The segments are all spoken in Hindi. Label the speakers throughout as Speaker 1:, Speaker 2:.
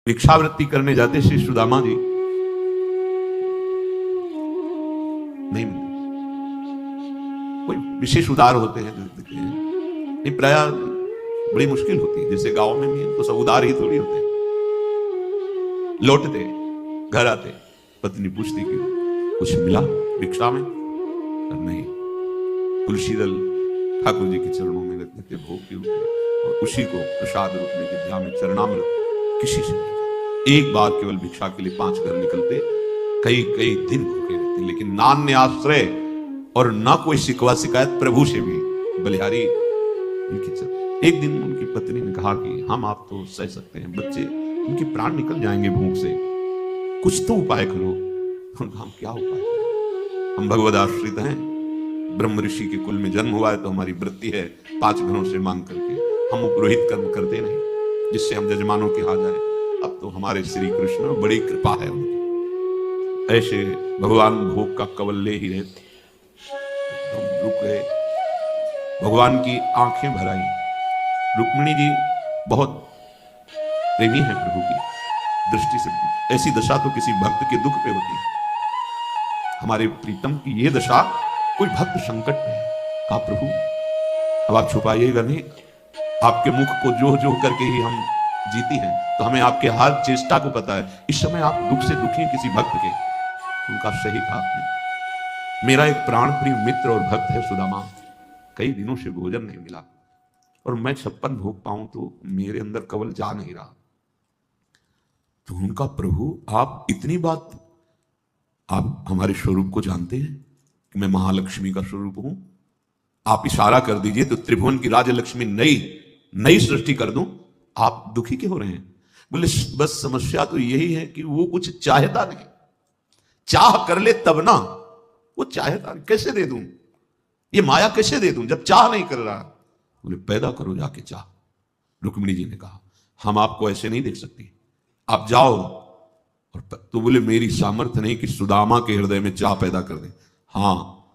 Speaker 1: भिक्षावृत्ति करने जाते श्री सुदामा जी नहीं मिलते। कोई विशेष उदार होते हैं दिखते हैं, नहीं प्राय बड़ी मुश्किल होती है। जैसे गांव में भी है तो सब उदार ही थोड़ी होते हैं। लौटते घर आते पत्नी पूछती कि कुछ मिला भिक्षा में? नहीं, तुलसी दल ठाकुर जी के चरणों में रखते भोग के रूप में और उसी को प्रसाद रूप में विद्या में चरणामृत किसी से नहीं। एक बार केवल भिक्षा के लिए 5 घर निकलते, कई कई दिन भूखे रहते, लेकिन नान्य आश्रय और ना कोई शिकवा शिकायत प्रभु से भी। बलिहारी एक दिन उनकी पत्नी ने कहा कि हम आप तो सह सकते हैं, बच्चे उनके प्राण निकल जाएंगे भूख से, कुछ तो उपाय करो। उनका हम क्या उपाय करें? हम भगवद आश्रित हैं, ब्रह्म ऋषि के कुल में जन्म हुआ है तो हमारी वृत्ति है 5 घरों से मांग करके, हम उपरोहित कर्म करते नहीं जिससे हम जजमानों के यहाँ जाए। अब तो हमारे श्री कृष्ण बड़ी कृपा है उनकी। ऐसे भगवान भोग का कवल ले ही रहते, रुक गए। भगवान की आंखें भर आई। रुक्मिणी जी बहुत प्रेमी है प्रभु की दृष्टि से, ऐसी दशा तो किसी भक्त के दुख पे होती है। हमारे प्रीतम की ये दशा, कोई भक्त संकट में है, कहा प्रभु अब आप छुपाइएगा नहीं, आपके मुख को जो जो करके ही हम जीती हैं, तो हमें आपके हर चेष्टा को पता है। इस समय आप दुख से दुखी हैं किसी भक्त के। उनका सही कहा आपने। मेरा एक प्राण प्रिय मित्र और भक्त है सुदामा, कई दिनों से भोजन नहीं मिला और मैं 56 भोग पाऊं तो मेरे अंदर कवल जा नहीं रहा। तो उनका प्रभु आप इतनी बात, आप हमारे स्वरूप को जानते हैं कि मैं महालक्ष्मी का स्वरूप हूं, आप इशारा कर दीजिए तो त्रिभुवन की राजलक्ष्मी नई सृष्टि कर दूं। आप दुखी क्यों हो रहे हैं? बोले बस समस्या तो यही है कि वो कुछ चाहता नहीं, चाह कर ले तब ना, वो चाहता नहीं, कैसे दे दूं ये माया, कैसे दे दूं जब चाह नहीं कर रहा? बोले पैदा करो जाके चाह। रुक्मिणी जी ने कहा हम आपको ऐसे नहीं देख सकती, आप जाओ। और तो बोले मेरी सामर्थ्य नहीं कि सुदामा के हृदय में चाह पैदा कर दे। हाँ,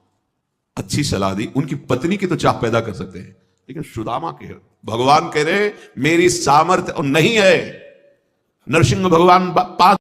Speaker 1: अच्छी सलाह दी। उनकी पत्नी की तो चाह पैदा कर सकते हैं, लेकिन सुदामा के भगवान कह रहे मेरी सामर्थ्य और नहीं है। नरसिंह भगवान 5